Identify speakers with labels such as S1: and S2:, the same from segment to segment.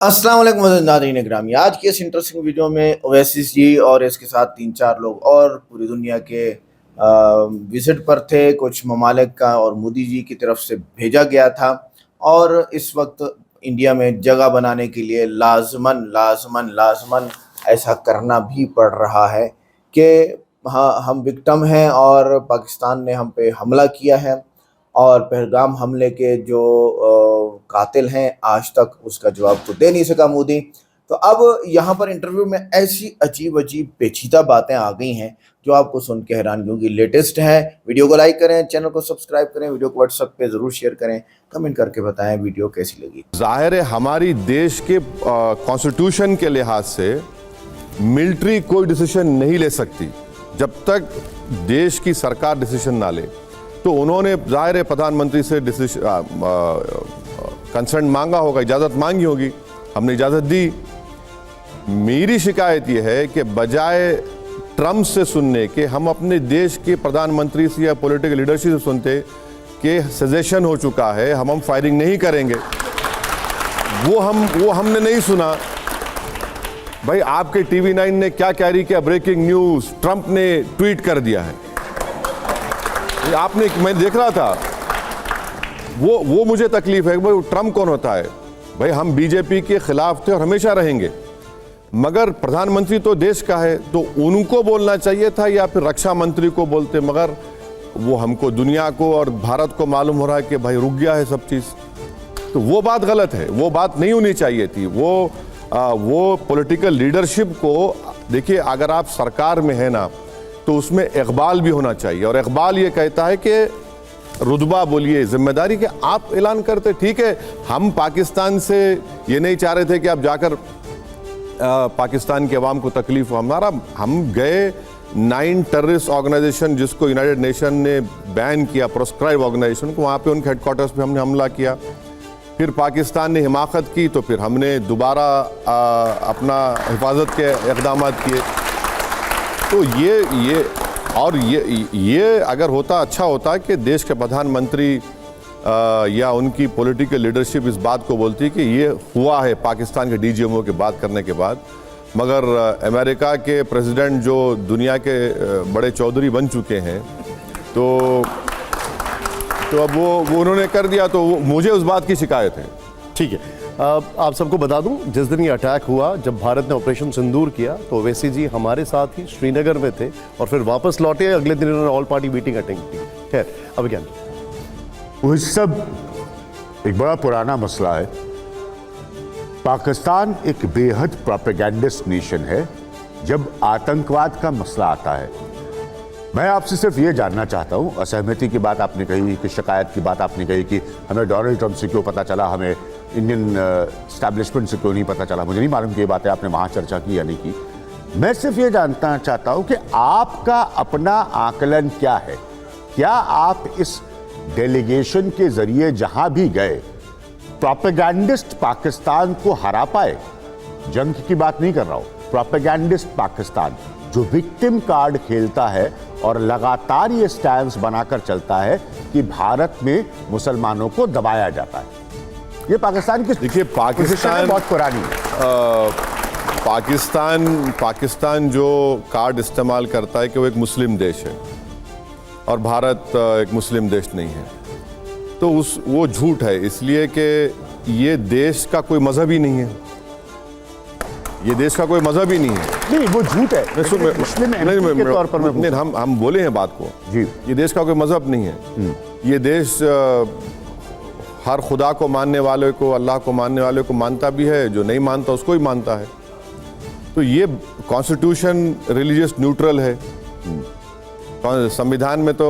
S1: अस्सलाम वालेकुम नाज़रीन ग्रामी। आज की इस इंटरेस्टिंग वीडियो में ओवैसी जी और इसके साथ 3-4 लोग और पूरी दुनिया के विजिट पर थे। कुछ ममालिक का और मोदी जी की तरफ से भेजा गया था और इस वक्त इंडिया में जगह बनाने के लिए लाजमन लाजमन लाजमन ऐसा करना भी पड़ रहा है कि हाँ, हम विक्टिम हैं और पाकिस्तान ने हम पे हमला किया है और पहलगाम हमले के जो कातिल हैं आज तक उसका जवाब तो दे नहीं सका मोदी। तो अब यहाँ पर इंटरव्यू में ऐसी अजीब अजीब पेचीदा बातें आ गई हैं जो आपको सुन के हैरानी होगी। लेटेस्ट है, वीडियो को लाइक करें, चैनल को सब्सक्राइब करें, वीडियो को व्हाट्सएप पे ज़रूर शेयर करें, कमेंट करके बताएं वीडियो कैसी लगी।
S2: जाहिर है हमारी देश के कॉन्स्टिट्यूशन के लिहाज से मिलिट्री कोई डिसीजन नहीं ले सकती जब तक देश की सरकार डिसीजन ना ले। तो उन्होंने जाहिर है प्रधानमंत्री से कंसर्न मांगा होगा, इजाज़त मांगी होगी, हमने इजाज़त दी। मेरी शिकायत यह है कि बजाय ट्रम्प से सुनने के हम अपने देश के प्रधानमंत्री से या पॉलिटिकल लीडरशिप से सुनते कि सजेशन हो चुका है, हम फायरिंग नहीं करेंगे। वो हमने नहीं सुना। भाई आपके टीवी 9 ने क्या कैरी किया, ब्रेकिंग न्यूज़, ट्रम्प ने ट्वीट कर दिया है। आपने, मैं देख रहा था, वो मुझे तकलीफ है। भाई ट्रम्प कौन होता है? भाई हम बीजेपी के खिलाफ थे और हमेशा रहेंगे, मगर प्रधानमंत्री तो देश का है, तो उनको बोलना चाहिए था या फिर रक्षा मंत्री को बोलते। मगर वो हमको, दुनिया को और भारत को मालूम हो रहा है कि भाई रुक गया है सब चीज़। तो वो बात गलत है, वो बात नहीं होनी चाहिए थी। वो पॉलिटिकल लीडरशिप को देखिए, अगर आप सरकार में है ना तो उसमें इकबाल भी होना चाहिए, और इकबाल ये कहता है कि रुतबा बोलिए, जिम्मेदारी के आप ऐलान करते। ठीक है, हम पाकिस्तान से ये नहीं चाह रहे थे कि आप जाकर पाकिस्तान के अवाम को तकलीफ हो। हम गए 9 टेररिस्ट ऑर्गेनाइजेशन जिसको यूनाइटेड नेशन ने बैन किया, प्रोस्क्राइब ऑर्गेनाइजेशन को, वहाँ पे उनके हेडक्वार्टर्स पे हमने हमला किया। फिर पाकिस्तान ने हिमाकत की तो फिर हमने दोबारा अपना हिफाजत के इक़दाम किए। तो ये अगर होता, अच्छा होता कि देश के प्रधानमंत्री या उनकी पॉलिटिकल लीडरशिप इस बात को बोलती कि ये हुआ है पाकिस्तान के डीजीएमओ की बात करने के बाद। मगर अमेरिका के प्रेसिडेंट जो दुनिया के बड़े चौधरी बन चुके हैं, तो अब वो उन्होंने कर दिया, तो मुझे उस बात की शिकायत है।
S3: ठीक है, आप सबको बता दूं, जिस दिन ये अटैक हुआ, जब भारत ने ऑपरेशन सिंदूर किया, तो ओवैसी जी हमारे साथ ही श्रीनगर में थे और फिर वापस लौटे। अगले दिन उन्होंने ऑल पार्टी मीटिंग अटेंड की। खैर, अब क्या,
S4: वो सब एक बड़ा पुराना मसला है। पाकिस्तान एक बेहद प्रोपेगेंडिस्ट नेशन है जब आतंकवाद का मसला आता है। मैं आपसे सिर्फ ये जानना चाहता हूँ, असहमति की बात आपने कही, कि शिकायत की बात आपने कही कि हमें डोनाल्ड ट्रंप से क्यों पता चला, हमें इंडियन एस्टैब्लिशमेंट से क्यों नहीं पता चला। मुझे नहीं मालूम कि ये बातें आपने वहाँ चर्चा की या नहीं की। मैं सिर्फ ये जानना चाहता हूँ कि आपका अपना आकलन क्या है। क्या आप इस डेलीगेशन के जरिए जहाँ भी गए प्रोपेगेंडिस्ट पाकिस्तान को हरा पाए? जंग की बात नहीं कर रहा हूँ, प्रोपेगेंडिस्ट पाकिस्तान जो विक्टिम कार्ड खेलता है और लगातार ये स्टैंस बनाकर चलता है कि भारत में मुसलमानों को दबाया जाता है। ये पाकिस्तान की, देखिए, पाकिस्तान बहुत पुरानी है।
S2: पाकिस्तान जो कार्ड इस्तेमाल करता है कि वो एक मुस्लिम देश है और भारत एक मुस्लिम देश नहीं है, तो वो झूठ है, इसलिए कि ये देश का कोई मजहब ही नहीं है। ये देश का कोई मजहब ही नहीं है।
S4: नहीं, वो झूठ है। मुस्लिम के तौर पर
S2: नहीं, हम बोले हैं बात को जी। ये देश का कोई मजहब नहीं है। ये देश हर खुदा को मानने वाले को, अल्लाह को मानने वाले को मानता भी है, जो नहीं मानता उसको ही मानता है। तो ये कॉन्स्टिट्यूशन रिलीजियस न्यूट्रल है। संविधान में तो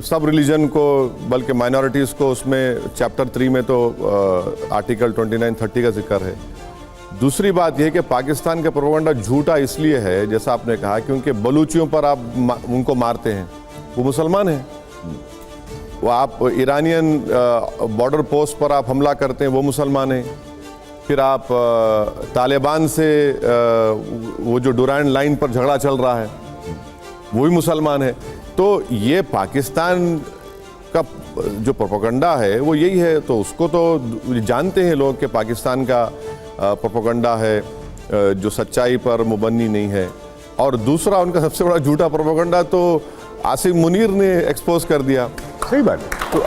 S2: सब रिलीजन को, बल्कि माइनॉरिटीज़ को, उसमें चैप्टर 3 में तो आर्टिकल 29-30 का जिक्र है। दूसरी बात यह कि पाकिस्तान का प्रोपेगेंडा झूठा इसलिए है, जैसा आपने कहा, क्योंकि बलूचियों पर आप उनको मारते हैं, वो मुसलमान हैं। वो आप ईरानियन बॉर्डर पोस्ट पर आप हमला करते हैं, वो मुसलमान हैं। फिर आप तालिबान से वो जो डुरांड लाइन पर झगड़ा चल रहा है, वो भी मुसलमान है। तो ये पाकिस्तान का जो प्रोपेगेंडा है वो यही है, तो उसको तो जानते हैं लोग कि पाकिस्तान का प्रोपेगेंडा है जो सच्चाई पर मुबन्नी नहीं है। और दूसरा उनका सबसे बड़ा झूठा प्रोपेगेंडा तो आसिम मुनीर ने एक्सपोज कर दिया।
S4: सही बात।
S2: तो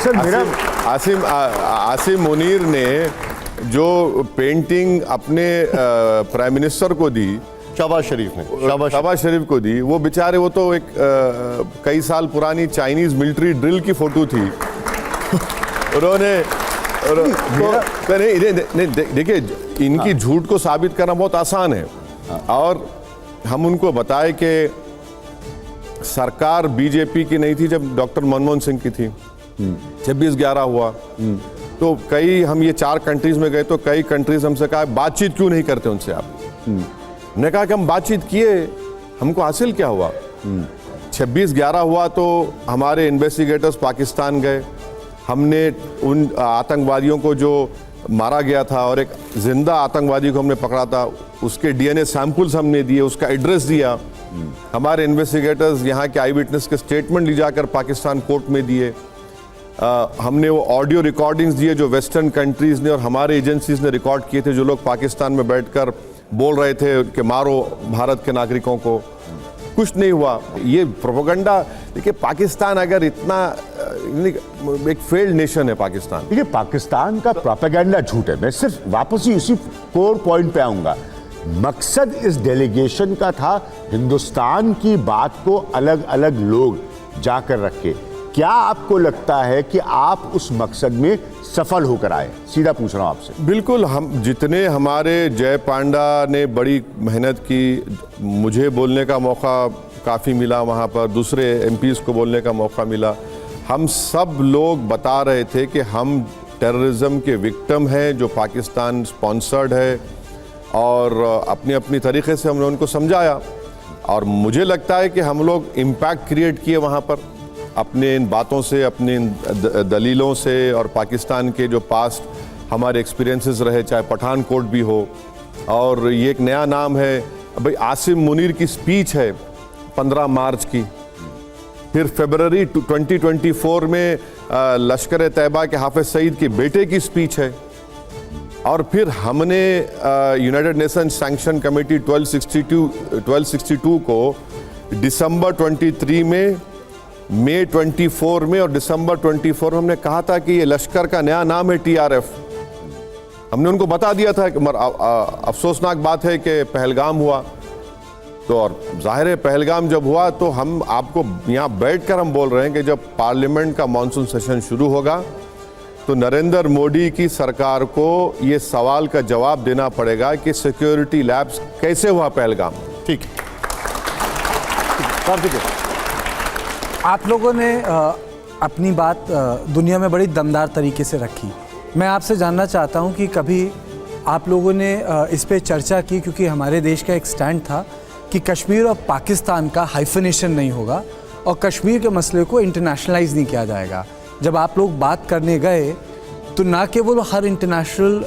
S4: सर मेरा
S2: आसिम मुनीर ने जो पेंटिंग अपने प्राइम मिनिस्टर को दी,
S3: शहबाज शरीफ ने,
S2: शहबाज शरीफ को दी, वो बेचारे, वो तो एक कई साल पुरानी चाइनीज मिलिट्री ड्रिल की फोटो थी। उन्होंने देखिए, इनकी झूठ को साबित करना बहुत आसान है। और हम उनको बताए कि सरकार बीजेपी की नहीं थी जब डॉक्टर मनमोहन सिंह की थी। 26/11 हुआ तो कई, हम ये 4 कंट्रीज में गए तो कई कंट्रीज हमसे कहा बातचीत क्यों नहीं करते उनसे आप। हमने कहा कि हम बातचीत किए, हमको हासिल क्या हुआ। 26/11 हुआ तो हमारे इन्वेस्टिगेटर्स पाकिस्तान गए, हमने उन आतंकवादियों को जो मारा गया था और एक जिंदा आतंकवादी को हमने पकड़ा था, उसके DNA सैंपल्स हमने दिए, उसका एड्रेस दिया। हमारे इन्वेस्टिगेटर्स यहाँ के आई विटनेस के स्टेटमेंट ले जाकर पाकिस्तान कोर्ट में दिए। हमने वो ऑडियो रिकॉर्डिंग्स दिए जो वेस्टर्न कंट्रीज ने और हमारे एजेंसीज ने रिकॉर्ड किए थे, जो लोग पाकिस्तान में बैठकर बोल रहे थे कि मारो भारत के नागरिकों को। कुछ नहीं हुआ। ये प्रोपेगेंडा, देखिए पाकिस्तान अगर इतना एक फेल्ड नेशन है पाकिस्तान।
S4: देखिए, पाकिस्तान का प्रोपेगेंडा झूठ है। मैं सिर्फ वापस ही उसी कोर पॉइंट पे आऊंगा। मकसद इस डेलीगेशन का था हिंदुस्तान की बात को अलग अलग लोग जाकर रखे। क्या आपको लगता है कि आप उस मकसद में सफल होकर आए? सीधा पूछ रहा हूं आपसे।
S2: बिल्कुल। हम जितने, हमारे जय पांडा ने बड़ी मेहनत की, मुझे बोलने का मौका काफ़ी मिला वहाँ पर, दूसरे MPs को बोलने का मौका मिला। हम सब लोग बता रहे थे कि हम टेररिज्म के विक्टिम हैं जो पाकिस्तान स्पॉन्सर्ड है, और अपनी अपनी तरीके से हमने उनको समझाया। और मुझे लगता है कि हम लोग इम्पैक्ट क्रिएट किए वहाँ पर अपने इन बातों से, अपने इन दलीलों से, और पाकिस्तान के जो पास्ट हमारे एक्सपीरियंसेस रहे, चाहे पठानकोट भी हो। और ये एक नया नाम है भाई, आसिम मुनीर की स्पीच है 15 मार्च की, फिर फरवरी 2024 में लश्कर तैयबा के हाफिज सईद के बेटे की स्पीच है, और फिर हमने यूनाइटेड नेशन सैंक्शन कमेटी 1262 को दिसंबर 23 में, मई 24 में और दिसंबर 24 में हमने कहा था कि ये लश्कर का नया नाम है TRF। हमने उनको बता दिया था कि अफसोसनाक बात है कि पहलगाम हुआ, तो और जाहिर है पहलगाम जब हुआ तो हम आपको यहाँ बैठकर हम बोल रहे हैं कि जब पार्लियामेंट का मॉनसून सेशन शुरू होगा तो नरेंद्र मोदी की सरकार को ये सवाल का जवाब देना पड़ेगा कि सिक्योरिटी लैब्स कैसे हुआ पहलगाम।
S3: ठीक।
S5: आप लोगों ने अपनी बात दुनिया में बड़ी दमदार तरीके से रखी। मैं आपसे जानना चाहता हूं कि कभी आप लोगों ने इस पे चर्चा की, क्योंकि हमारे देश का एक स्टैंड था कि कश्मीर और पाकिस्तान का हाइफनेशन नहीं होगा और कश्मीर के मसले को इंटरनेशनलाइज नहीं किया जाएगा। जब आप लोग बात करने गए तो ना केवल हर इंटरनेशनल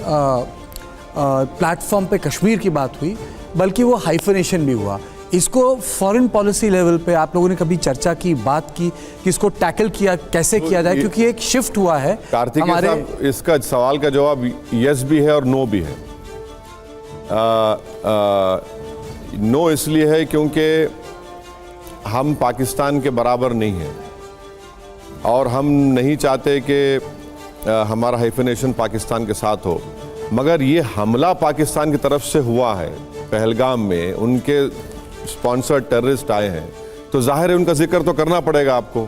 S5: प्लेटफॉर्म पे कश्मीर की बात हुई, बल्कि वो हाइफनेशन भी हुआ। इसको फॉरेन पॉलिसी लेवल पे आप लोगों ने कभी चर्चा की, बात की कि इसको टैकल किया, कैसे किया जाए? क्योंकि एक शिफ्ट हुआ है
S2: कार्तिकेय साहब, इसका सवाल का जवाब यस भी है और नो भी है। नो इसलिए है क्योंकि हम पाकिस्तान के बराबर नहीं हैं और हम नहीं चाहते कि हमारा हाइफनेशन पाकिस्तान के साथ हो। मगर ये हमला पाकिस्तान की तरफ से हुआ है, पहलगाम में उनके स्पॉन्सर्ड टेररिस्ट आए हैं, तो जाहिर है उनका जिक्र तो करना पड़ेगा आपको।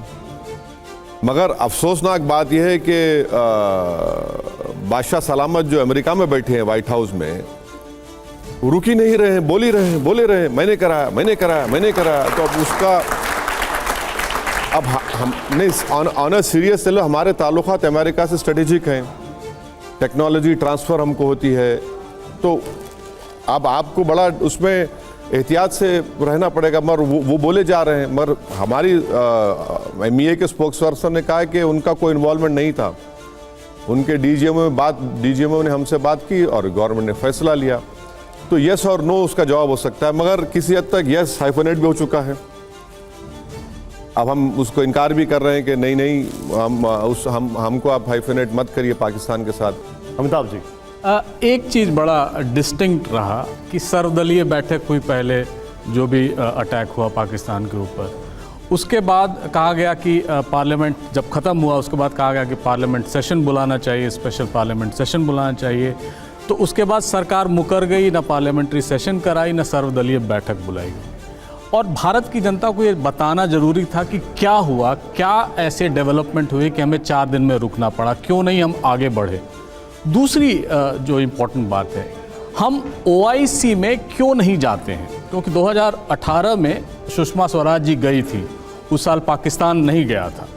S2: मगर अफसोसनाक बात यह है कि बादशाह सलामत जो अमेरिका में बैठे हैं व्हाइट हाउस में, रुक ही नहीं रहे हैं, बोले रहे मैंने कराया, मैंने कराया। तो अब उसका अब हम नहीं ऑन अ सीरियस चलो, हमारे ताल्लुकात अमेरिका से स्ट्रेटेजिक हैं, टेक्नोलॉजी ट्रांसफ़र हमको होती है, तो अब आपको बड़ा उसमें एहतियात से रहना पड़ेगा। मगर वो बोले जा रहे हैं, मगर हमारी MEA के स्पोक्स पर्सन ने कहा कि उनका कोई इन्वॉल्वमेंट नहीं था। उनके DGMO ने हमसे बात की और गवर्नमेंट ने फैसला लिया। तो यस और नो उसका जवाब हो सकता है, मगर किसी हद तक यस हाइफनेट भी हो चुका है। अब हम उसको इनकार भी कर रहे हैं कि नहीं हमको आप हाइफेनेट मत करिए पाकिस्तान के साथ।
S3: अमिताभ जी,
S6: एक चीज़ बड़ा डिस्टिंक्ट रहा कि सर्वदलीय बैठक हुई पहले, जो भी अटैक हुआ पाकिस्तान के ऊपर, उसके बाद कहा गया कि पार्लियामेंट जब ख़त्म हुआ उसके बाद कहा गया कि पार्लियामेंट सेशन बुलाना चाहिए, स्पेशल पार्लियामेंट सेशन बुलाना चाहिए। तो उसके बाद सरकार मुकर गई, ना पार्लियामेंट्री सेशन कराई, ना सर्वदलीय बैठक बुलाई गई। और भारत की जनता को ये बताना ज़रूरी था कि क्या हुआ, क्या ऐसे डेवलपमेंट हुए कि हमें 4 दिन में रुकना पड़ा, क्यों नहीं हम आगे बढ़े। दूसरी जो इम्पोर्टेंट बात है, हम OIC में क्यों नहीं जाते हैं, क्योंकि 2018 में सुषमा स्वराज जी गई थी, उस साल पाकिस्तान नहीं गया था।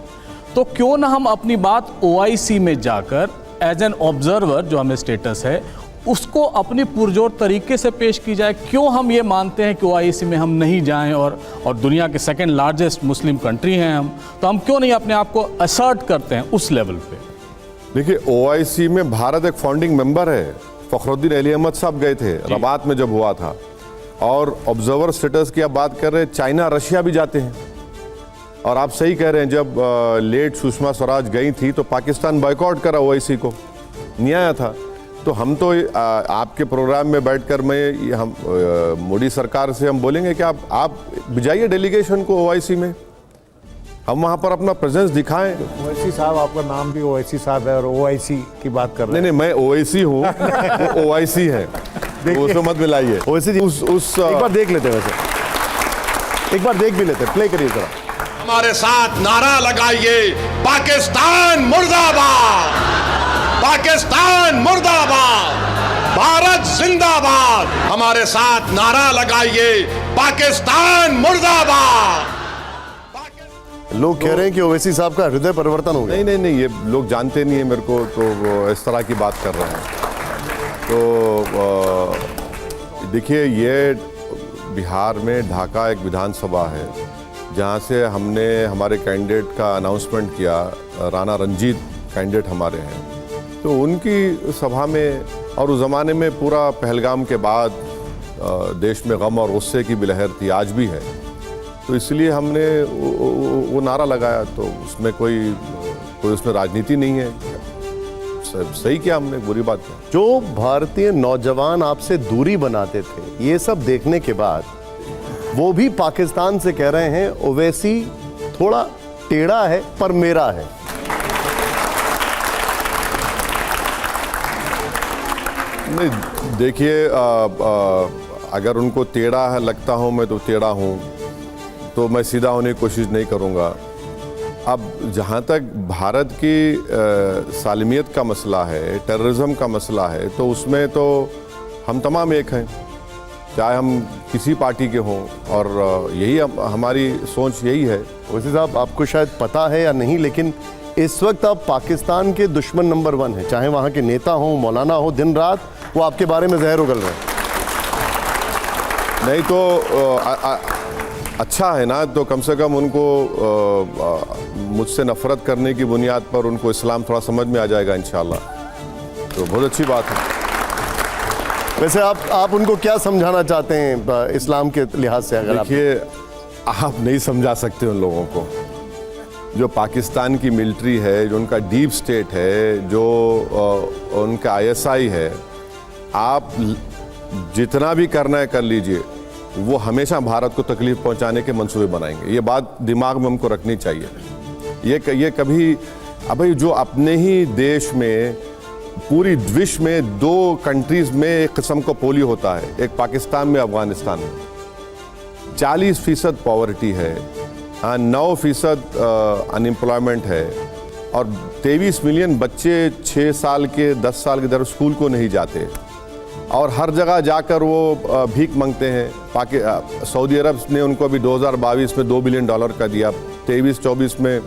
S6: तो क्यों ना हम अपनी बात OIC में जाकर एज एन ऑब्जर्वर, जो हमें स्टेटस है, उसको अपनी पुरजोर तरीके से पेश की जाए। क्यों हम ये मानते हैं कि OIC में हम नहीं जाएं, और दुनिया के सेकंड लार्जेस्ट मुस्लिम कंट्री हैं हम, तो हम क्यों नहीं अपने आप को असर्ट करते हैं उस लेवल पे।
S2: देखिए, OIC में भारत एक फाउंडिंग मेंबर है। फखरुद्दीन अली अहमद साहब गए थे रबात में जब हुआ था, और ऑब्जर्वर स्टेटस की आप बात कर रहे हैं, चाइना रशिया भी जाते हैं। और आप सही कह रहे हैं, जब लेट सुषमा स्वराज गई थी तो पाकिस्तान बॉयकॉट करा OIC को, नहीं आया था। तो हम तो आपके प्रोग्राम में बैठकर हम मोदी सरकार से हम बोलेंगे कि आप भिजाइए डेलीगेशन को OIC में, हम वहाँ पर अपना प्रेजेंस दिखाएं।
S7: OIC साहब, आपका नाम भी OIC साहब है और OIC की बात कर रहे हैं।
S2: नहीं, मैं OIC हूँ, वो OIC है, उसको मत मिलाइए।
S3: OIC जी, एक बार देख लेते हैं, वैसे एक बार देख भी लेते हैं, प्ले करिए जरा।
S8: हमारे साथ नारा लगाइए, पाकिस्तान मुर्दाबाद, पाकिस्तान मुर्दाबाद, भारत जिंदाबाद। हमारे साथ नारा लगाइए, पाकिस्तान मुर्दाबाद।
S3: लोग कह रहे हैं कि OIC साहब का हृदय परिवर्तन हो गया।
S2: नहीं, ये लोग जानते नहीं है मेरे को, तो वो इस तरह की बात कर रहे हैं। तो देखिए, ये बिहार में ढाका एक विधानसभा है जहाँ से हमने हमारे कैंडिडेट का अनाउंसमेंट किया। राणा रंजीत कैंडिडेट हमारे हैं, तो उनकी सभा में, और उस ज़माने में पूरा पहलगाम के बाद देश में गम और गुस्से की भी लहर थी, आज भी है। तो इसलिए हमने वो नारा लगाया। तो उसमें कोई उसमें राजनीति नहीं है। सही किया हमने, बुरी बात है।
S3: जो भारतीय नौजवान आपसे दूरी बनाते थे, ये सब देखने के बाद वो भी पाकिस्तान से कह रहे हैं ओवैसी थोड़ा टेढ़ा है पर मेरा है।
S2: नहीं, देखिए, अगर उनको टेढ़ा है लगता हूँ मैं, तो टेढ़ा हूँ, तो मैं सीधा होने की कोशिश नहीं करूँगा। अब जहाँ तक भारत की सालमियत का मसला है, टेररिज्म का मसला है, तो उसमें तो हम तमाम एक हैं, चाहे हम किसी पार्टी के हों, और यही हमारी सोच यही है।
S3: वैसे साहब, आपको शायद पता है या नहीं, लेकिन इस वक्त आप पाकिस्तान के दुश्मन नंबर 1 हैं। चाहे वहाँ के नेता हों, मौलाना हो, दिन रात वो आपके बारे में जहर उगल रहे हैं।
S2: नहीं तो अच्छा है ना, तो कम से कम उनको मुझसे नफरत करने की बुनियाद पर उनको इस्लाम थोड़ा समझ में आ जाएगा इंशाल्लाह, तो बहुत अच्छी बात है।
S3: वैसे आप उनको क्या समझाना चाहते हैं इस्लाम के लिहाज से? अगर
S2: देखिए, आप नहीं समझा सकते उन लोगों को। जो पाकिस्तान की मिलिट्री है, जो उनका डीप स्टेट है, जो उनका ISI है, आप जितना भी करना है कर लीजिए, वो हमेशा भारत को तकलीफ पहुंचाने के मंसूबे बनाएंगे। ये बात दिमाग में हमको रखनी चाहिए। ये कभी, अभी जो अपने ही देश में, पूरी विश्व में 2 कंट्रीज में एक किस्म का पोलियो होता है, एक पाकिस्तान में, अफगानिस्तान में। 40% पॉवर्टी है, 9% अनएम्प्लॉयमेंट है, और 23 मिलियन बच्चे 6 साल के, 10 साल के दर स्कूल को नहीं जाते, और हर जगह जाकर वो भीख मांगते हैं। सऊदी अरब ने उनको अभी 2022 में $2 बिलियन का दिया, 23-24 में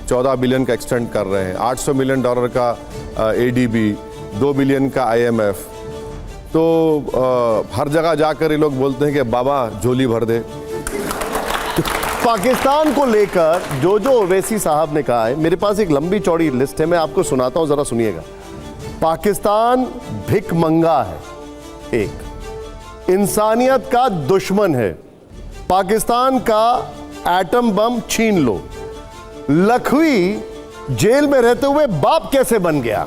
S2: 14 बिलियन का एक्सटेंड कर रहे हैं, $800 मिलियन का ADB, 2 बिलियन का IMF। तो हर जगह जाकर ये लोग बोलते हैं कि बाबा झोली भर दे।
S3: पाकिस्तान को लेकर जो ओवैसी साहब ने कहा है, मेरे पास एक लंबी चौड़ी लिस्ट है, मैं आपको सुनाता हूं, जरा सुनिएगा। पाकिस्तान भिखमंगा है, एक इंसानियत का दुश्मन है, पाकिस्तान का एटम बम छीन लो। लखवी जेल में रहते हुए बाप कैसे बन गया?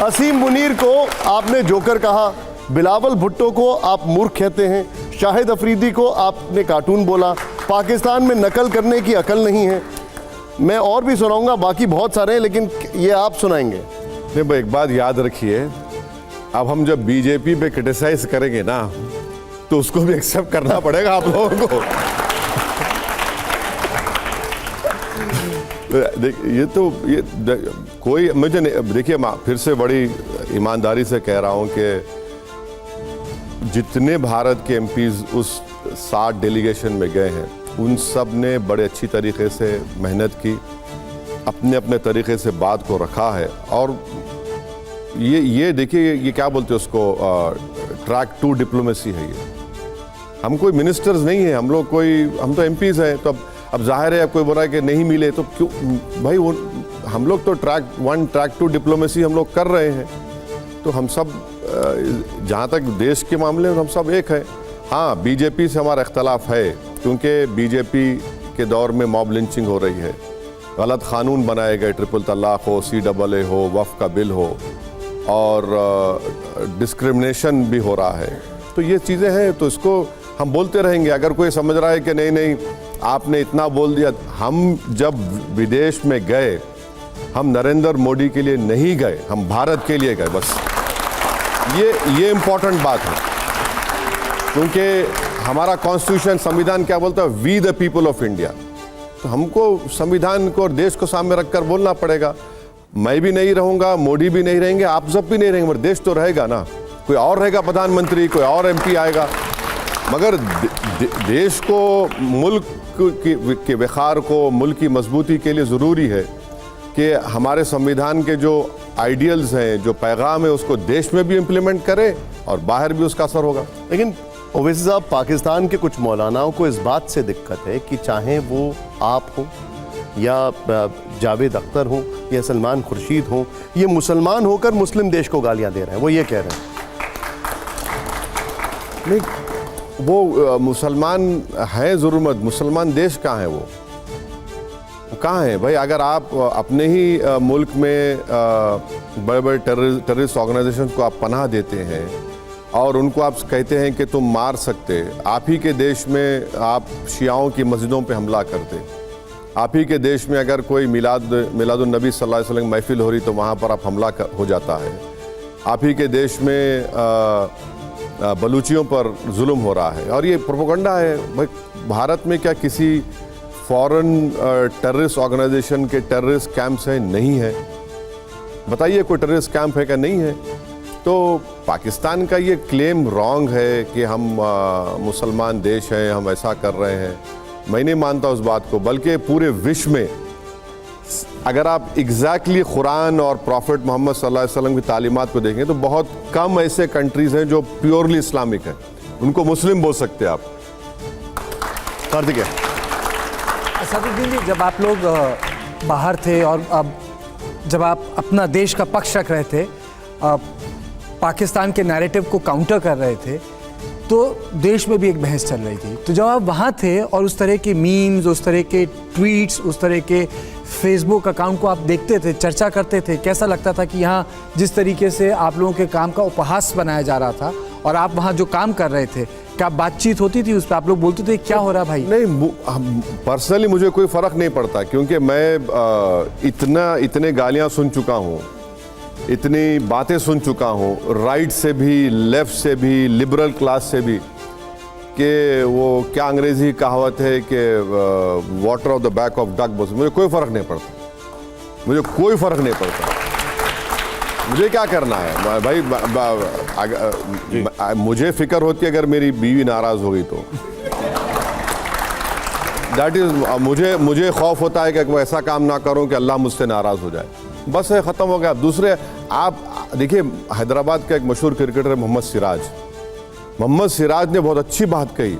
S3: असीम मुनीर को आपने जोकर कहा, बिलावल भुट्टो को आप मूर्ख कहते हैं, शाहिद अफरीदी को आपने कार्टून बोला, पाकिस्तान में नकल करने की अकल नहीं है। मैं और भी सुनाऊंगा, बाकी बहुत सारे हैं, लेकिन ये आप सुनाएंगे।
S2: नहीं भाई, एक बात याद रखिए, अब हम जब बीजेपी पे क्रिटिसाइज करेंगे ना तो उसको भी एक्सेप्ट करना पड़ेगा आप लोगों को। ये कोई मुझे देखिए, मैं फिर से बड़ी ईमानदारी से कह रहा हूं कि जितने भारत के एमपीज उस 60 डेलीगेशन में गए हैं उन सब ने बड़े अच्छी तरीके से मेहनत की, अपने अपने तरीके से बात को रखा है। और ये देखिए, ये क्या बोलते हैं उसको, ट्रैक 2 डिप्लोमेसी है ये। हम कोई मिनिस्टर्स नहीं है, हम तो एमपीज हैं। तो अब जाहिर है, अब कोई बोल रहा है कि नहीं मिले तो क्यों भाई, वो हम लोग तो ट्रैक 1 ट्रैक 2 डिप्लोमेसी हम लोग कर रहे हैं। तो हम सब जहाँ तक देश के मामले में हम सब एक हैं। हाँ, बीजेपी से हमारा इख्तलाफ है क्योंकि बीजेपी के दौर में मॉब लिंचिंग हो रही है, गलत कानून बनाए गए, ट्रिपल तलाक हो, CAA हो, वफ़ का बिल हो, और डिस्क्रिमिनेशन भी हो रहा है। तो ये चीज़ें हैं, तो इसको हम बोलते रहेंगे। अगर कोई समझ रहा है कि नहीं आपने इतना बोल दिया, हम जब विदेश में गए हम नरेंद्र मोदी के लिए नहीं गए, हम भारत के लिए गए बस। ये इम्पोर्टेंट बात है क्योंकि हमारा कॉन्स्टिट्यूशन, संविधान क्या बोलता है, we the people of India. तो हमको संविधान को और देश को सामने रखकर बोलना पड़ेगा। मैं भी नहीं रहूँगा, मोदी भी नहीं रहेंगे, आप सब भी नहीं रहेंगे, मगर देश तो रहेगा ना। कोई और रहेगा प्रधानमंत्री, कोई और MP आएगा, मगर देश को, मुल्क के वक़ार को, मुल्क की मजबूती के लिए ज़रूरी है कि हमारे संविधान के जो आइडियल्स हैं, जो पैगाम है, उसको देश में भी इम्प्लीमेंट करें और बाहर भी उसका असर होगा।
S3: लेकिन ओवैसी साहब, पाकिस्तान के कुछ मौलानाओं को इस बात से दिक्कत है कि चाहे वो आप हो या जावेद अख्तर हो या सलमान खुर्शीद हो, ये मुसलमान होकर मुस्लिम देश को गालियां दे रहे हैं। वो ये कह रहे हैं।
S2: नहीं, वो मुसलमान हैं ज़रूर, मत मुसलमान देश कहाँ है, वो कहाँ है भाई? अगर आप अपने ही मुल्क में बड़े बड़े टेररिस्ट ऑर्गेनाइजेशन को आप पनाह देते हैं और उनको आप कहते हैं कि तुम मार सकते, आप ही के देश में आप शियाओं की मस्जिदों पे हमला करते, आप ही के देश में अगर कोई मिलादुन नबी सल्लल्लाहु अलैहि वसल्लम महफिल हो रही तो वहाँ पर आप हमला हो जाता है, आप ही के देश में बलूचियों पर जुल्म हो रहा है, और ये प्रोपेगेंडा है। भाई, भारत में क्या किसी फॉरेन टेररिस्ट ऑर्गेनाइजेशन के टेररिस्ट कैंप्स हैं? नहीं है। बताइए, कोई टेररिस्ट कैंप है क्या? नहीं है। तो पाकिस्तान का ये क्लेम रॉन्ग है कि हम मुसलमान देश हैं, हम ऐसा कर रहे हैं। मैं नहीं मानता उस बात को, बल्कि पूरे विश्व में अगर आप एग्जैक्टली कुरान और प्रॉफिट मोहम्मद सल्लल्लाहु अलैहि वसल्लम की तालीमात को देखें तो बहुत कम ऐसे कंट्रीज़ हैं जो प्योरली इस्लामिक हैं, उनको मुस्लिम बोल सकते हैं आप।
S3: कार्तिक,
S5: असदुद्दीन जी, जब आप लोग बाहर थे और अब जब आप अपना देश का पक्ष रख रहे थे, पाकिस्तान के नैरेटिव को काउंटर कर रहे थे, तो देश में भी एक बहस चल रही थी। तो जब आप वहाँ थे और उस तरह के मीम्स, उस तरह के ट्वीट्स, उस तरह के फेसबुक अकाउंट को आप देखते थे, चर्चा करते थे, कैसा लगता था कि यहाँ जिस तरीके से आप लोगों के काम का उपहास बनाया जा रहा था और आप वहाँ जो काम कर रहे थे, क्या बातचीत होती थी उस पर? आप लोग बोलते थे क्या हो रहा भाई?
S2: नहीं, पर्सनली मुझे कोई फ़र्क नहीं पड़ता क्योंकि मैं इतने गालियाँ सुन चुका हूँ, इतनी बातें सुन चुका हूँ, राइट से भी, लेफ्ट से भी, लिबरल क्लास से भी, कि वो क्या अंग्रेजी कहावत है कि water of the back of duck बस। मुझे कोई फ़र्क नहीं पड़ता, मुझे कोई फ़र्क नहीं पड़ता। मुझे क्या करना है भाई? मुझे फिक्र होती है अगर मेरी बीवी नाराज़ होगी तो, दैट इज़ मुझे खौफ होता है कि वो ऐसा काम ना करूं कि अल्लाह मुझसे नाराज़ हो जाए। बस है, ख़त्म हो गया। दूसरे, आप देखिए, हैदराबाद का एक मशहूर क्रिकेटर है मोहम्मद सिराज। मोहम्मद सिराज ने बहुत अच्छी बात कही,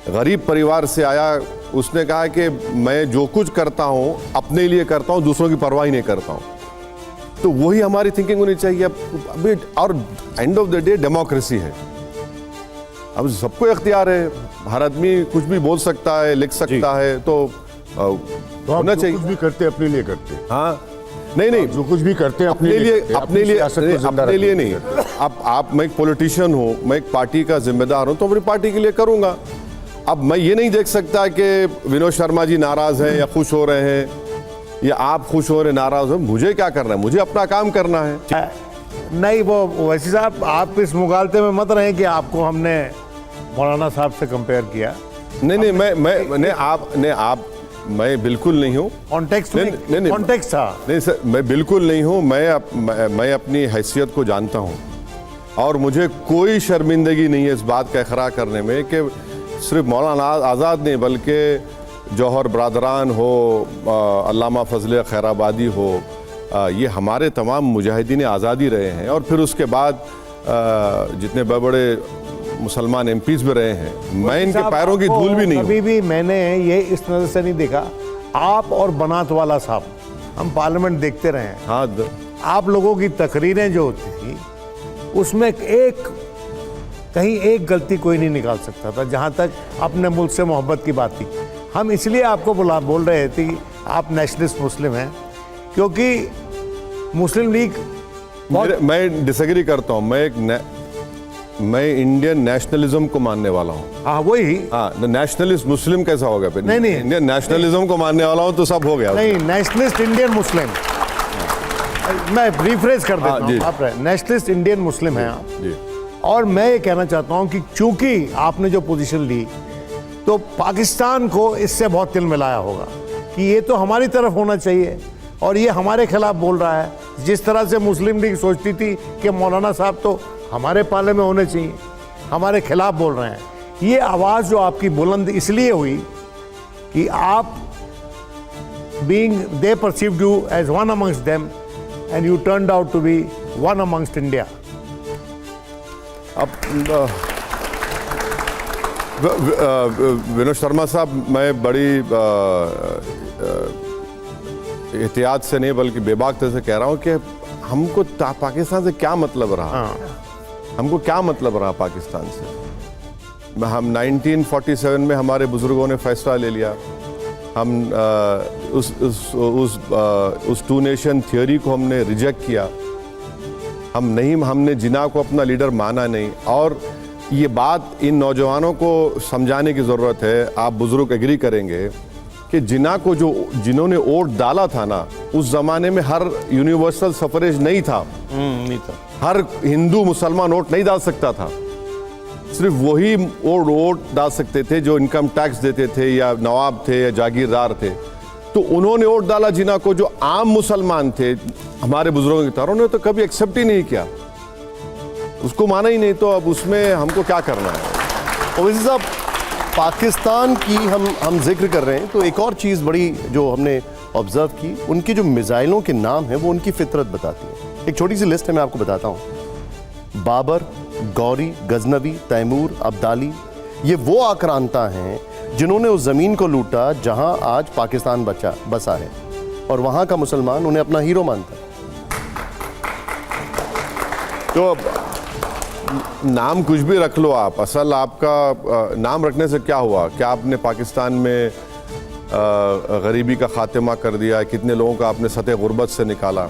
S2: गरीब परिवार से आया, उसने कहा कि मैं जो कुछ करता हूँ अपने लिए करता हूँ, दूसरों की परवाह ही नहीं करता हूँ। तो वही हमारी थिंकिंग होनी चाहिए अभी। और end of the day democracy है, अब सबको इख्तियार है, हर आदमी कुछ भी बोल सकता है, लिख सकता है, तो
S4: तो
S2: होना
S4: आप जो
S2: चाहिए।
S4: कुछ भी करते अपने लिए करते,
S2: हाँ, नहीं
S4: जो कुछ भी करते
S2: अपने लिए,
S4: करते,
S2: अपने लिए,
S4: सियासत को जिंदा
S2: अपने लिए
S4: रखने
S2: नहीं।
S4: के लिए।
S2: आप मैं एक पॉलिटिशियन हूँ, मैं एक पार्टी का जिम्मेदार हूँ, तो अपनी पार्टी के लिए करूँगा। अब मैं ये नहीं देख सकता कि विनोद शर्मा जी नाराज हैं या खुश हो रहे हैं, या आप खुश हो रहे नाराज हो, मुझे क्या करना है, मुझे अपना काम करना है।
S7: नहीं, वो वैसे साहब आप इस मुगालते में मत रहे कि आपको हमने मौलाना साहब से कंपेयर किया।
S2: नहीं, मैं बिल्कुल नहीं हूँ।
S7: कॉन्टेक्स्ट
S2: नहीं, नहीं,
S7: कॉन्टेक्स्ट था।
S2: नहीं सर, मैं बिल्कुल नहीं हूँ। मैं अपनी हैसियत को जानता हूँ और मुझे कोई शर्मिंदगी नहीं है इस बात का इकरार करने में कि सिर्फ मौलाना आज़ाद नहीं बल्कि जौहर बरदरान हो, अल्लामा फजल खैराबादी हो, ये हमारे तमाम मुजाहिदीन आज़ादी रहे हैं। और फिर उसके बाद जितने बड़े बड़े मुसलमान एमपीज़ भी रहे हैं, मैं इनके पैरों की धूल भी नहीं हूँ।
S7: कभी भी मैंने ये इस नज़र से नहीं देखा। आप और बनात वाला साहब, हम पार्लियामेंट देखते रहे हैं।
S2: हाँ,
S7: आप लोगों की तकरीरें जो होती थी उसमें कहीं एक गलती कोई नहीं निकाल सकता था, जहाँ तक अपने मुल्क से मोहब्बत की बात थी। हम इसलिए आपको बोल रहे थे कि आप नेशनलिस्ट मुस्लिम हैं, क्योंकि मुस्लिम लीग
S2: मैं डिसएग्री करता हूँ। मैं इंडियन नेशनलिज्म को मानने वाला हूँ।
S7: हाँ, वही।
S2: हाँ, नेशनलिस्ट मुस्लिम कैसा होगा फिर?
S7: नहीं, नहीं।
S2: इंडियन नेशनलिज्म को मानने वाला हूँ तो सब हो गया।
S7: नहीं, नेशनलिस्ट इंडियन मुस्लिम। मैं रिफ्रेश कर देता हूँ। आप नेशनलिस्ट इंडियन मुस्लिम हैं आप
S2: जी।
S7: और मैं ये कहना चाहता हूँ कि चूंकि आपने जो पोजीशन ली, तो पाकिस्तान को इससे बहुत तिल मिलाया होगा कि ये तो हमारी तरफ होना चाहिए और ये हमारे खिलाफ बोल रहा है। जिस तरह से मुस्लिम लीग सोचती थी कि मौलाना साहब तो हमारे पाले में होने चाहिए, हमारे खिलाफ बोल रहे हैं। ये आवाज़ जो आपकी बुलंद इसलिए हुई कि आप they perceived you as one amongst them and you turned out to be one amongst India.
S2: अब विनोद शर्मा साहब, मैं बड़ी एहतियात से नहीं बल्कि बेबाक से कह रहा हूँ कि हमको पाकिस्तान से क्या मतलब रहा। हमको क्या मतलब रहा पाकिस्तान से? हम 1947 में हमारे बुजुर्गों ने फैसला ले लिया। हम उस टू नेशन थियोरी को हमने रिजेक्ट किया। हमने जिन्ना को अपना लीडर माना नहीं। और ये बात इन नौजवानों को समझाने की ज़रूरत है। आप बुजुर्ग एग्री करेंगे कि जिन्ना को जिन्होंने वोट डाला था ना, उस ज़माने में हर यूनिवर्सल सफरेज नहीं था।
S7: नहीं था।
S2: हर हिंदू मुसलमान वोट नहीं डाल सकता था। सिर्फ वही वोट डाल सकते थे जो इनकम टैक्स देते थे या नवाब थे या जागीरदार थे। तो उन्होंने वोट डाला जिन्ना को, जो आम मुसलमान थे हमारे बुजुर्गों की तरह, उन्होंने तो कभी एक्सेप्ट ही नहीं किया, उसको माना ही नहीं। तो अब उसमें हमको क्या करना है?
S3: ओवैसी साहब, पाकिस्तान की हम जिक्र कर रहे हैं तो एक और चीज़ बड़ी जो हमने ऑब्जर्व की, उनकी जो मिसाइलों के नाम हैं वो उनकी फितरत बताती है। एक छोटी सी लिस्ट है, मैं आपको बताता हूँ। बाबर, गौरी, गजनवी, तैमूर, अब्दाली, ये वो आक्रांता हैं जिन्होंने उस ज़मीन को लूटा जहां आज पाकिस्तान बसा है, और वहां का मुसलमान उन्हें अपना हीरो मानता है।
S2: तो नाम कुछ भी रख लो आप, असल आपका नाम रखने से क्या हुआ? क्या आपने पाकिस्तान में गरीबी का खात्मा कर दिया? कितने लोगों का आपने सतह गुर्बत से निकाला?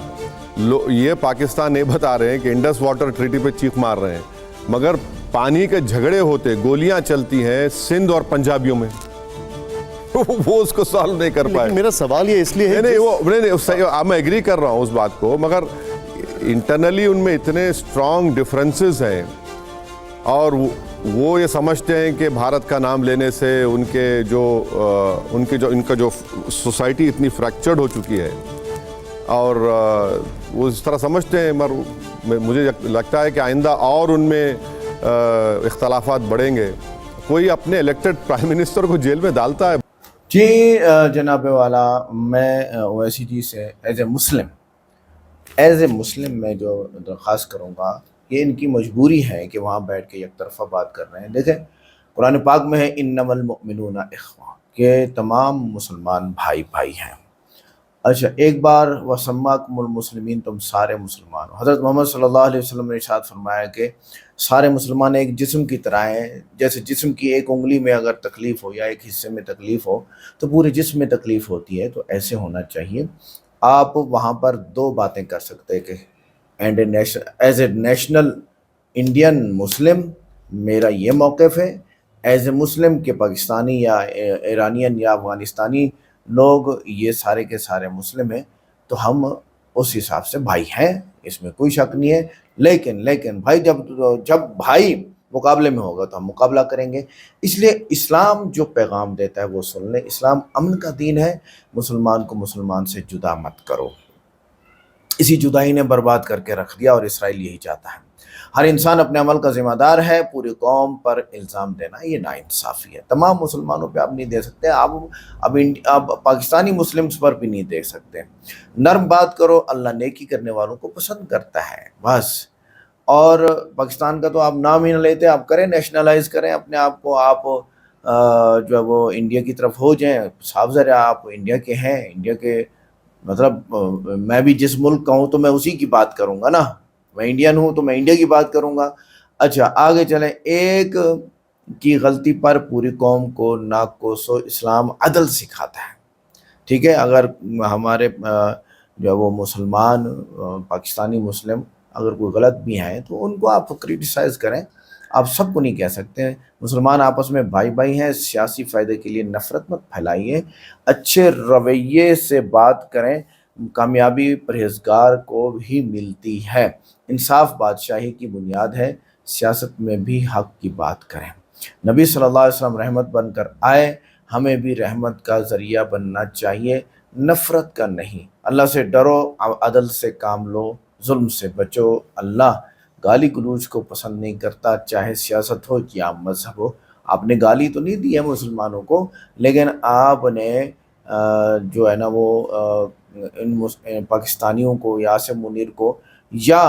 S2: ये पाकिस्तान नहीं बता रहे हैं कि इंडस वाटर ट्रीटी पे चीख मार रहे हैं, मगर पानी के झगड़े होते, गोलियां चलती हैं सिंध और पंजाबियों में वो उसको सॉल्व नहीं कर पाए।
S3: मेरा सवाल ये इसलिए है,
S2: नहीं, मैं एग्री कर रहा हूँ उस बात को, मगर इंटरनली उनमें इतने स्ट्रॉन्ग डिफरेंसेस हैं और वो ये समझते हैं कि भारत का नाम लेने से इनका जो सोसाइटी इतनी फ्रैक्चर्ड हो चुकी है और वो इस तरह समझते हैं। मगर मुझे लगता है कि आइंदा और उनमें इख्तलाफात बढ़ेंगे। कोई अपने इलेक्टेड प्राइम मिनिस्टर को जेल में डालता है?
S1: जी जनाब वाला, मैं ओवैसी जी से एज ए मुस्लिम मैं जो दरख्वास्त करूँगा, ये इनकी मजबूरी है कि वहाँ बैठ के एक तरफा बात कर रहे हैं। देखें, कुरान पाक में है इन्नमल मुमिनूना इख्वा, के तमाम मुसलमान भाई भाई हैं। अच्छा, एक बार वसम्माकुमुल मुस्लिमीन, तुम सारे मुसलमान हो। हज़रत मोहम्मद सल्लल्लाहु अलैहि वसल्लम ने इरशाद फरमाया कि सारे मुसलमान एक जिस्म की तरह हैं। जैसे जिस्म की एक उंगली में अगर तकलीफ़ हो या एक हिस्से में तकलीफ़ हो तो पूरे जिस्म में तकलीफ़ होती है, तो ऐसे होना चाहिए। आप वहाँ पर दो बातें कर सकते हैं कि एज ए नेशनल इंडियन मुस्लिम मेरा ये मौक़िफ़ है, एज ए मुस्लिम के पाकिस्तानी या ईरानियन या अफ़गानिस्तानी लोग ये सारे के सारे मुस्लिम हैं, तो हम उस हिसाब से भाई हैं, इसमें कोई शक नहीं है। लेकिन भाई जब भाई मुकाबले में होगा तो हम मुकाबला करेंगे। इसलिए इस्लाम जो पैगाम देता है वो सुन लें। इस्लाम अमन का दीन है, मुसलमान को मुसलमान से जुदा मत करो। इसी जुदाई ने बर्बाद करके रख दिया और इसराइल यही चाहता है। हर इंसान अपने अमल का जिम्मेदार है, पूरी कौम पर इल्ज़ाम देना ये नाइंसाफ़ी है। तमाम मुसलमानों पे आप नहीं दे सकते, आप पाकिस्तानी मुस्लिम्स पर भी नहीं दे सकते। नर्म बात करो, अल्लाह नेकी करने वालों को पसंद करता है, बस। और पाकिस्तान का तो आप नाम ही ना लेते, आप करें, नेशनलाइज करें अपने आप को, आप जो है वो इंडिया की तरफ हो जाएं। साफ ज़रा आप इंडिया के हैं, इंडिया के मतलब मैं भी जिस मुल्क का हूँ तो मैं उसी की बात करूँगा ना, मैं इंडियन हूँ तो मैं इंडिया की बात करूँगा। अच्छा, आगे चलें। एक की गलती पर पूरी कौम को नाक कोसो, इस्लाम अदल सिखाता है, ठीक है। अगर हमारे जो है वो मुसलमान पाकिस्तानी मुस्लिम अगर कोई गलत भी हैं तो उनको आप क्रिटिसाइज़ करें, आप सबको नहीं कह सकते। मुसलमान आपस में भाई भाई हैं, सियासी फ़ायदे के लिए नफ़रत मत फैलाइए, अच्छे रवैये से बात करें। कामयाबी परहेज़गार को भी मिलती है। इंसाफ बादशाही की बुनियाद है, सियासत में भी हक़ की बात करें। नबी सल्लल्लाहु अलैहि वसल्लम रहमत बनकर आए, हमें भी रहमत का ज़रिया बनना चाहिए, नफ़रत का नहीं। अल्लाह से डरो, अदल से काम लो, जुल्म से बचो। अल्लाह गाली गलौज को पसंद नहीं करता, चाहे सियासत हो या मज़हब हो। आपने गाली तो नहीं दी है मुसलमानों को, लेकिन आपने जो है ना वो इन पाकिस्तानियों को या आसिम मुनीर को, या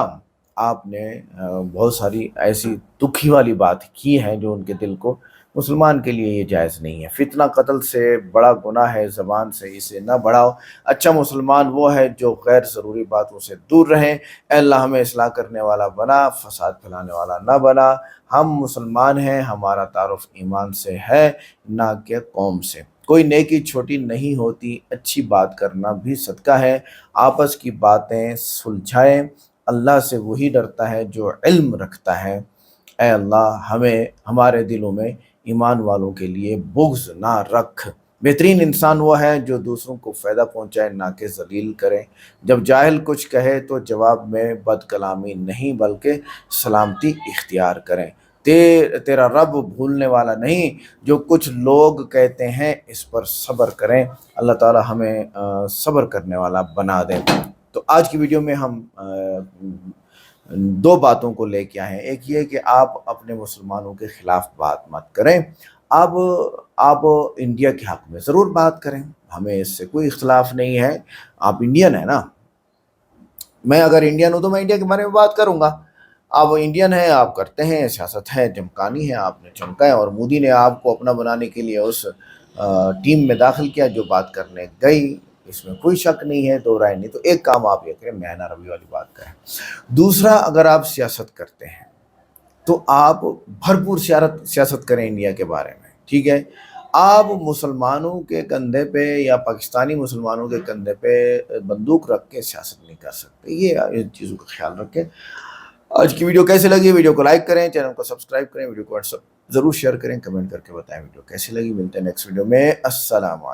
S1: आपने बहुत सारी ऐसी दुखी वाली बात की है जो उनके दिल को, मुसलमान के लिए ये जायज़ नहीं है। फितना कत्ल से बड़ा गुनाह है, ज़बान से इसे ना बढ़ाओ। अच्छा मुसलमान वो है जो गैर ज़रूरी बातों से दूर रहें। अल्लाह हमें इस्लाह करने वाला बना, फ़साद फैलाने वाला ना बना। हम मुसलमान हैं, हमारा तारुफ़ ईमान से है, ना कि कौम से। कोई नेकी छोटी नहीं होती, अच्छी बात करना भी सदका है। आपस की बातें सुलझाएं, अल्लाह से वही डरता है जो इल्म रखता है। ऐ अल्लाह हमें हमारे दिलों में ईमान वालों के लिए बुग़्ज़ ना रख। बेहतरीन इंसान वो है जो दूसरों को फ़ायदा पहुँचाए, ना कि ज़लील करे। जब जाहिल कुछ कहे तो जवाब में बदकलामी नहीं बल्कि सलामती इख्तियार करें। तेरा रब भूलने वाला नहीं, जो कुछ लोग कहते हैं इस पर सब्र करें। अल्लाह ताला हमें सब्र करने वाला बना दें। तो आज की वीडियो में हम दो बातों को लेके आए हैं। एक ये कि आप अपने मुसलमानों के ख़िलाफ़ बात मत करें, आप इंडिया के हक़ में ज़रूर बात करें, हमें इससे कोई इख्तिलाफ़ नहीं है। आप इंडियन है ना, मैं अगर इंडियन हूँ तो मैं इंडिया के बारे में बात करूँगा। आप इंडियन हैं, आप करते हैं, सियासत है, चमकानी है, आपने चमका है। और मोदी ने आपको अपना बनाने के लिए उस टीम में दाखिल किया जो बात करने गई, इसमें कोई शक नहीं है, दो राय नहीं। तो एक काम आप ये करें, मैना रवि वाली बात करें। दूसरा, अगर आप सियासत करते हैं तो आप भरपूर सियासत करें इंडिया के बारे में, ठीक है। आप मुसलमानों के कंधे पे या पाकिस्तानी मुसलमानों के कंधे पे बंदूक रख के सियासत नहीं कर सकते, ये इन चीज़ों का ख्याल रखें। आज की वीडियो कैसी लगी? वीडियो को लाइक करें, चैनल को सब्सक्राइब करें, वीडियो को व्हाट्सएप ज़रूर शेयर करें, कमेंट करके बताएं वीडियो कैसी लगी। मिलते हैं नेक्स्ट वीडियो में। अस्सलाम वालेकुम।